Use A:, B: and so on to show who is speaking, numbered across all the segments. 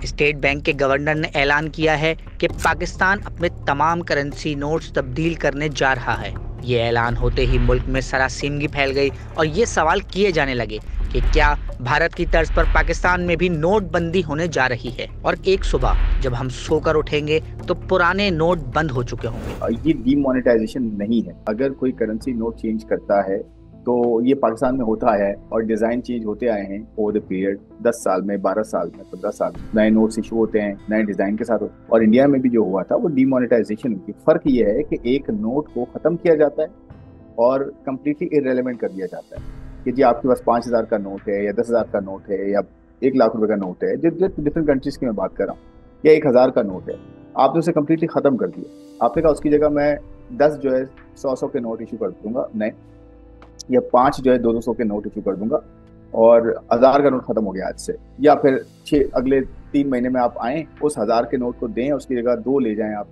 A: State bank के governor ने ऐलान किया है कि पाकिस्तान अपने तमाम करेंसी नोट्स तब्दील करने जा रहा है। ये ऐलान होते ही मुल्क में सरासिमगी फैल गई और ये सवाल किए जाने लगे कि क्या भारत की तर्ज पर पाकिस्तान में भी नोटबंदी होने जा रही है और एक सुबह जब हम सोकर उठेंगे तो पुराने नोट बंद हो चुके होंगे।
B: ये डीमोनेटाइजेशन नहीं है। अगर कोई करेंसी नोट चेंज करता है तो ये पाकिस्तान में होता है और डिजाइन चेंज होते आए हैं ओवर द पीरियड। 10 साल में, 12 साल में, 15 साल में नए नोट्स इशू होते हैं नए डिजाइन के साथ होते। और इंडिया में भी जो हुआ था वो डीमोनेटाइजेशन हुई। फर्क ये है कि एक नोट को खत्म किया जाता है और कम्प्लीटली इररेलेवेंट कर दिया जाता है कि जी आपके पास 5,000 का नोट है या 10,000 का नोट है या 1 लाख रुपए का नोट है, जो डिफरेंट कंट्रीज की मैं बात कर रहा हूँ, या 1,000 का नोट है, आपने उसे कम्प्लीटली खत्म कर दिया। आपने कहा उसकी जगह मैं 10 जो है 100 के नोट इशू कर दूंगा नए, या 5 जो है 200 के नोट इशू कर दूंगा और 1,000 का नोट खत्म हो गया आज से। या फिर अगले 3 महीने में आप आए उस 1,000 के नोट को दें, उसकी जगह 2 ले जाएं आप,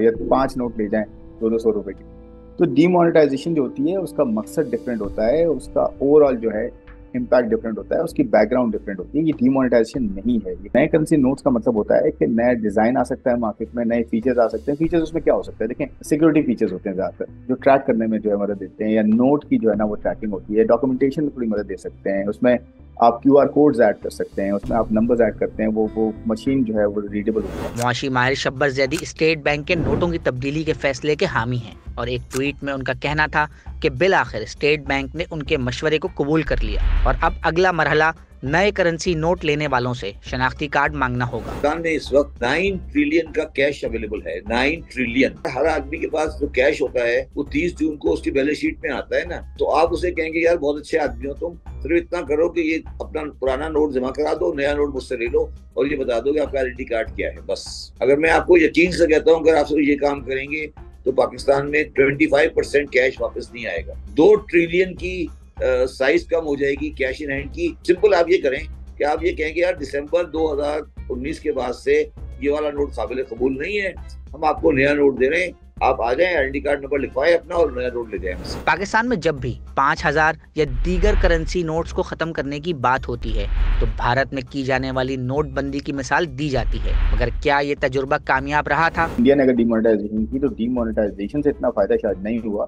B: या 5 नोट ले जाएं 200 रुपए की। तो डीमोनेटाइजेशन जो होती है उसका मकसद डिफरेंट होता है, उसका ओवरऑल जो है इम्पैक्ट डिफरेंट होता है, उसकी बैकग्राउंड डिफरेंट होती है। ये डीमोनेटाइजेशन नहीं है। ये नए करेंसी नोट्स का मतलब होता है कि नया डिजाइन आ सकता है मार्केट में, नए फीचर्स आ सकते हैं। फीचर्स उसमें क्या हो सकता है? देखें, सिक्योरिटी फीचर्स होते हैं ज्यादातर जो ट्रैक करने में जो है मदद देते हैं, या नोट की जो है ना वो ट्रैकिंग होती है। डॉक्यूमेंटेशन में थोड़ी मदद दे सकते हैं। उसमें आप QR कोड्स ऐड कर सकते हैं, उसमें आप नंबर्स ऐड करते हैं, वो मशीन जो है वो रीडेबल होती है।
A: मुआशी माहिर शब्बर जैदी स्टेट बैंक के नोटों की तब्दीली के फैसले के हामी हैं और एक ट्वीट में उनका कहना था कि बिल आखिर स्टेट बैंक ने उनके मशवरे को कबूल कर लिया और अब अगला मरहला नए करेंसी नोट लेने वालों से शनाख्ती कार्ड मांगना होगा।
C: पाकिस्तान में इस वक्त 9 ट्रिलियन का कैश अवेलेबल है। 9 ट्रिलियन हर आदमी के पास जो कैश होता है वो 30 जून को उसकी बैलेंस शीट में आता है ना, तो आप उसे कहेंगे यार बहुत अच्छे आदमी हो तुम, सिर्फ इतना करो कि ये अपना पुराना नोट जमा करा दो, नया नोट मुझसे ले लो और ये बता दो कि आपका आइडेंटिटी कार्ड क्या है। बस अगर मैं आपको यकीन से कहता हूँ अगर आप ये काम करेंगे तो पाकिस्तान में 25% कैश वापस नहीं आएगा। 2 ट्रिलियन की साइज कम हो जाएगी कैश इन हैंड की। सिंपल आप ये करें कि आप ये कहेंगे यार दिसंबर 2019 के बाद से ये वाला नोट काबिल कबूल नहीं है, हम आपको नया नोट दे रहे हैं, आप आ जाएं, आइडेंटी कार्ड नंबर लिखवाएं अपना और नया नोट ले जाएं।
A: पाकिस्तान में जब भी 5,000 या दीगर करेंसी नोट्स को खत्म करने की बात होती है तो भारत में की जाने वाली नोटबंदी की मिसाल दी जाती है, मगर क्या ये तजुर्बा कामयाब रहा था?
B: इंडिया ने अगर डिमोनेटाइजेशन की तो डीमोनेटाइजेशन से इतना फायदा शायद नहीं हुआ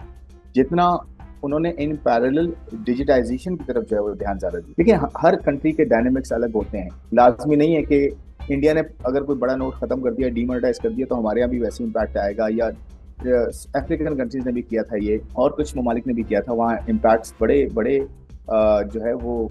B: जितना उन्होंने इन पैरेलल डिजिटाइजेशन की तरफ जो है वो ध्यान ज्यादा दिया। देखिए, हर कंट्री के डायनेमिक्स अलग होते हैं। लाजमी नहीं है कि इंडिया ने अगर कोई बड़ा नोट खत्म कर दिया, डीमोनेटाइज कर दिया, तो हमारे यहाँ भी वैसे इम्पैक्ट आएगा। या अफ्रीकन कंट्रीज ने भी किया था ये, और कुछ ममालिक ने भी किया था, वहाँ इम्पैक्ट्स बड़े बड़े जो है वो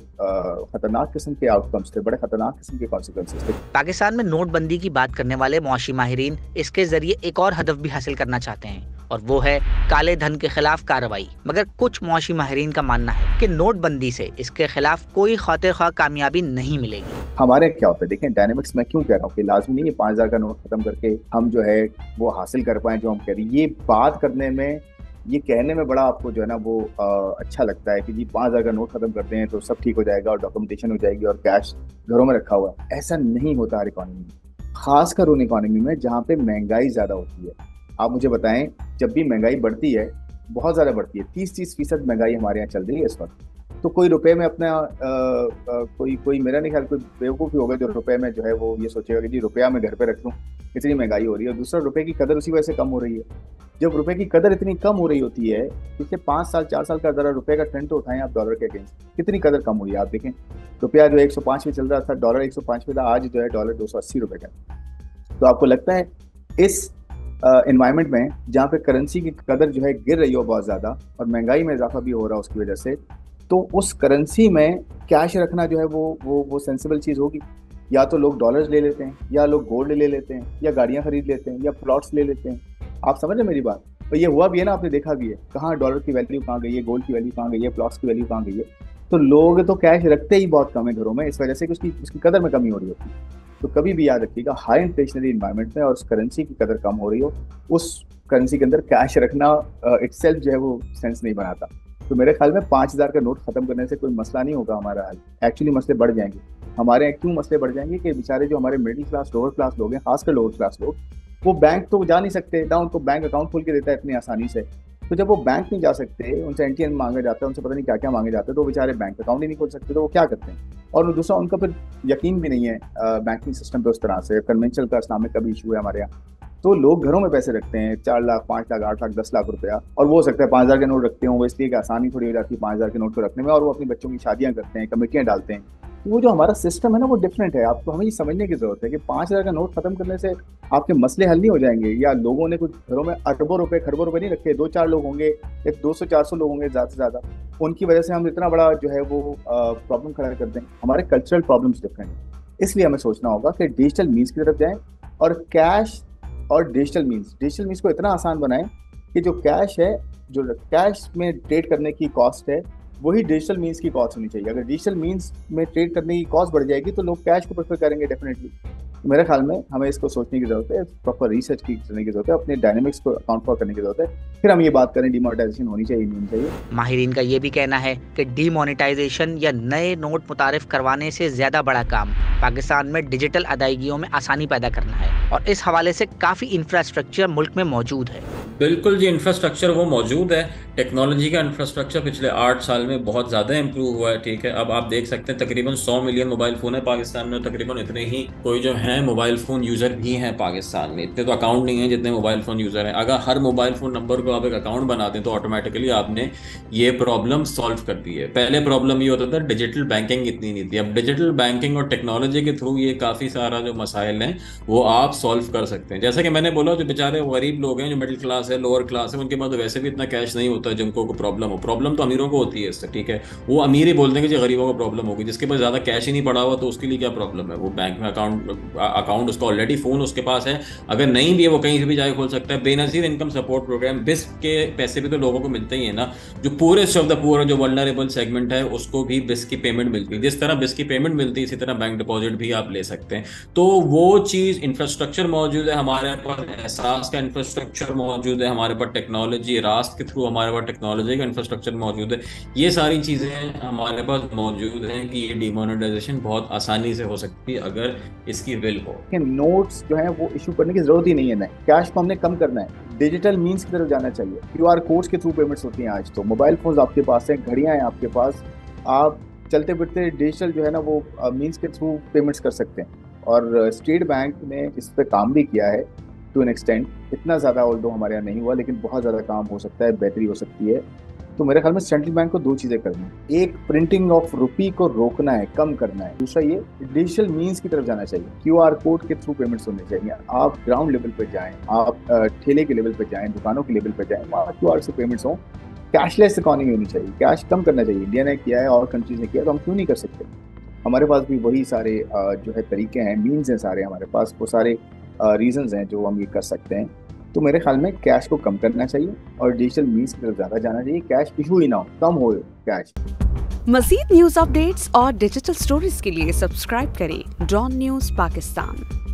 B: खतरनाक किस्म के आउटकम्स थे, बड़े खतरनाक किस्म के कॉन्सिक्वेंसेस थे।
A: पाकिस्तान में नोटबंदी की बात करने वाले मुआशी माहिरीन इसके जरिए एक और हदफ भी हासिल करना चाहते हैं और वो है काले धन के खिलाफ कार्रवाई। मगर कुछ मुआशी माहिरीन का मानना है कि नोटबंदी से इसके खिलाफ कोई खातिर ख्वाह कामयाबी नहीं मिलेगी।
B: हमारे क्या होता है, देखें डायनेमिक्स मैं क्यों कह रहा हूँ कि लाजमी नहीं है 5,000 का नोट खत्म करके हम जो है वो हासिल कर पाए जो हम कह रहे हैं। ये बात करने में, ये कहने में बड़ा आपको जो है ना वो अच्छा लगता है कि जी 5,000 का नोट खत्म करते हैं तो सब ठीक हो जाएगा और डॉक्यूमेंटेशन हो जाएगी और कैश घरों में रखा हुआ है। ऐसा नहीं होता हर इकोनॉमी में, खासकर उन इकोनॉमी में जहाँ पे महंगाई ज्यादा होती है। आप मुझे बताएं, जब भी महंगाई बढ़ती है, बहुत ज्यादा बढ़ती है, 30% महंगाई हमारे यहाँ चल रही है इस वक्त, तो कोई रुपए में अपना कोई मेरा नहीं ख्याल कोई बेवकूफ़ ही होगा जो रुपए में जो है वो ये सोचेगा कि जी रुपया मैं घर पे रख लूँ, इतनी महंगाई हो रही है। और दूसरा, रुपए की कदर उसी वजह से कम हो रही है। जब रुपए की कदर इतनी कम हो रही होती है, पिछले 5 साल 4 साल का जरा रुपए का ट्रेंड तो उठाएं आप डॉलर के अगेंस्ट, कितनी कदर कम हुई है आप देखें। रुपया जो 105 में चल रहा था, डॉलर 105 में था, आज जो है डॉलर 280 रुपए का। तो आपको लगता है इस एनवायरनमेंट में जहाँ पे करेंसी की कदर जो है गिर रही हो बहुत ज़्यादा और महंगाई में इजाफा भी हो रहा है उसकी वजह से, तो उस करेंसी में कैश रखना जो है वो सेंसिबल चीज़ होगी। या तो लोग डॉलर्स ले लेते हैं, या लोग गोल्ड ले लेते हैं, या गाड़ियाँ खरीद लेते हैं, या प्लॉट्स ले लेते हैं। आप समझ रहे मेरी बात? तो ये हुआ भी है ना, आपने देखा भी है, कहाँ डॉलर की वैल्यू कहाँ गई है, गोल्ड की वैल्यू कहाँ गई है, प्लॉट्स की वैल्यू कहाँ गई है। तो लोग तो कैश रखते ही बहुत कम है घरों में, इस वजह से कि उसकी कदर में कमी हो रही होती है। तो कभी भी याद रखिएगा, हाई इन्फ्लेशनरी इन्वायरमेंट में और उस करेंसी की कदर कम हो रही हो, उस करेंसी के अंदर कैश रखना इटसेल्फ जो है वो सेंस नहीं बनाता। तो मेरे ख्याल में 5,000 का नोट खत्म करने से कोई मसला नहीं होगा हमारा हल। एक्चुअली मसले बढ़ जाएंगे हमारे यहाँ। क्यों मसले बढ़ जाएंगे कि बेचारे जो हमारे मिडिल क्लास लोअर क्लास लोग हैं, खासकर लोअर क्लास लोग, वो बैंक तो जा नहीं सकते ना, उनको बैंक अकाउंट खोल के देता है इतनी आसानी से, तो जब वो बैंक नहीं जा सकते, उनसे एनटीएन मांगा जाता है, उनसे पता नहीं क्या क्या मांगे जाते हैं, तो बेचारे बैंक अकाउंट ही नहीं खोल सकते, तो वो क्या करते हैं। और दूसरा, उनका फिर यकीन भी नहीं है बैंकिंग सिस्टम पे उस तरह से। कन्वेंशनल का इस्लामिक का भी इशू है हमारे यहाँ। तो लोग घरों में पैसे रखते हैं, 4 लाख, 5 लाख, 8 लाख, 10 लाख रुपया, और वो हो सकता है 5,000 के नोट रखते हो, वो इसलिए कि आसानी थोड़ी हो जाती है 5,000 के नोट को रखने में, और वो अपनी बच्चों की शादियां करते हैं, कमेटियां डालते हैं। तो वो जो हमारा सिस्टम है ना, वो डिफरेंट है। आपको हमें ये समझने की जरूरत है कि 5,000 का नोट खत्म करने से आपके मसले हल नहीं हो जाएंगे। या लोगों ने कुछ घरों में अरबों रुपए, खरबों रुपए नहीं रखे, 2-4 लोग होंगे, या 200-400 लोग होंगे ज्यादा से ज्यादा, उनकी वजह से हम इतना बड़ा जो है वो प्रॉब्लम खड़ा कर दें। हमारे कल्चरल प्रॉब्लम्स डिफरेंट है, इसलिए हमें सोचना होगा कि डिजिटल मीन्स की तरफ जाएं, और कैश और डिजिटल मीन्स को इतना आसान बनाएं कि जो कैश है, जो कैश में ट्रेड करने की कॉस्ट है, वही डिजिटल मीन्स की कॉस्ट होनी चाहिए। अगर डिजिटल मीन्स में ट्रेड करने की कॉस्ट बढ़ जाएगी तो लोग कैश को प्रेफर करेंगे डेफिनेटली। मेरे ख्याल में हमें इसको सोचने की जरूरत है, प्रॉपर रिसर्च करने की जरूरत है, अपने डायनेमिक्स को अकाउंट फॉर करने की जरूरत है, फिर हम ये बात करें डिमोनेटाइजेशन होनी चाहिए नहीं होनी चाहिए।
A: माहिरीन का ये भी कहना है कि डिमोनेटाइजेशन या नए नोट मुतारिफ करवाने से ज्यादा बड़ा काम पाकिस्तान में डिजिटल अदायगियों में आसानी पैदा करना है, और इस हवाले से काफी इंफ्रास्ट्रक्चर मुल्क में मौजूद है।
D: बिल्कुल जी, इंफ्रास्ट्रक्चर वो मौजूद है। टेक्नोलॉजी का इंफ्रास्ट्रक्चर पिछले 8 साल में बहुत ज़्यादा इंप्रूव हुआ है। ठीक है, अब आप देख सकते हैं तकरीबन 100 मिलियन मोबाइल फ़ोन है पाकिस्तान में, तकरीबन इतने ही कोई जो हैं मोबाइल फ़ोन यूज़र भी हैं पाकिस्तान में। इतने तो अकाउंट नहीं है जितने मोबाइल फ़ोन यूज़र हैं। अगर हर मोबाइल फ़ोन नंबर को आप एक अकाउंट बना दें तो ऑटोमेटिकली आपने ये प्रॉब्लम सॉल्व कर दी है। पहले प्रॉब्लम ये होता था डिजिटल बैंकिंग इतनी नहीं थी। अब डिजिटल बैंकिंग और टेक्नोलॉजी के थ्रू ये काफ़ी सारा जो मसाइल हैं वो आप सॉल्व कर सकते हैं। जैसा कि मैंने बोला, जो बेचारे गरीब लोग हैं, जो मिडिल क्लास है, लोअर क्लास है, उनके पास तो वैसे भी इतना कैश नहीं होता जिनको को प्रॉब्लम हो। प्रॉब्लम तो अमीरों को होती है इससे, ठीक है, वो अमीर ही बोल देंगे कि गरीबों को प्रॉब्लम होगी। जिसके पास ज़्यादा कैश ही नहीं पड़ा हुआ तो उसके लिए क्या प्रॉब्लम है। वो बैंक में अकाउंट उसका ऑलरेडी, फ़ोन उसके पास है, अगर नहीं भी है वो कहीं से भी जाके खोल सकता है। बेनज़ीर इनकम सपोर्ट प्रोग्राम बिस के पैसे भी तो लोगों को मिलते ही है ना। जो पूरेस्ट ऑफ द पुअर, जो वल्नरेबल सेगमेंट है, उसको भी बिस की पेमेंट मिलती है। जिस तरह बिस की पेमेंट मिलती है इसी तरह बैंक डिपॉजिट भी आप ले सकते हैं। तो वो चीज़, इंफ्रास्ट्रक्चर मौजूद है हमारे पास, एहसास का इंफ्रास्ट्रक्चर मौजूद है हमारे पास, टेक्नोलॉजी रास्त के थ्रू हमारे पास टेक्नोलॉजी का इंफ्रास्ट्रक्चर मौजूद है। ये सारी चीज़ें हमारे पास मौजूद हैं कि ये डिमोनेटाइजेशन बहुत आसानी से हो सकती है अगर इसकी विल हो।
B: नोट्स जो है वो इशू करने की जरूरत ही नहीं है, कैश को हमने कम करना है, डिजिटल मीन्स की तरफ जाना चाहिए। QR कोड्स के थ्रू पेमेंट्स होती हैं आज तो, मोबाइल फोन आपके पास है, घड़ियां हैं आपके पास, आप चलते फिरते डिजिटल जो है ना वो मीन्स के थ्रू पेमेंट्स कर सकते हैं। और स्टेट बैंक ने इस पर काम भी किया है टू एन एक्सटेंट, इतना ज़्यादा ऑल्दो हमारे यहाँ नहीं हुआ, लेकिन बहुत ज़्यादा काम हो सकता है, बेहतरी हो सकती है। तो मेरे ख्याल में सेंट्रल बैंक को 2 चीज़ें करनी है, एक प्रिंटिंग ऑफ रुपी को रोकना है, कम करना है, दूसरा ये डिजिटल मीन्स की तरफ जाना चाहिए। QR कोड के थ्रू पेमेंट्स होने चाहिए। आप ग्राउंड लेवल पे जाएं, आप ठेले के लेवल पे जाएं, दुकानों के लेवल पे जाएं, वहाँ QR से पेमेंट्स हों। कैशलेस इकॉनमी होनी चाहिए, कैश कम करना चाहिए। इंडिया ने किया है और कंट्रीज ने किया, तो हम क्यों नहीं कर सकते। हमारे पास भी वही सारे जो है तरीके हैं, मीन्स हैं सारे हमारे पास, वो सारे रीजंस हैं जो हम ये कर सकते हैं। तो मेरे ख्याल में कैश को कम करना चाहिए और डिजिटल मीन्स की तरफ ज़्यादा जाना चाहिए। कैश इशू ही ना हो, कम हो कैश।
E: मज़ीद न्यूज़ अपडेट्स और डिजिटल स्टोरीज के लिए सब्सक्राइब करें डॉन न्यूज़ पाकिस्तान।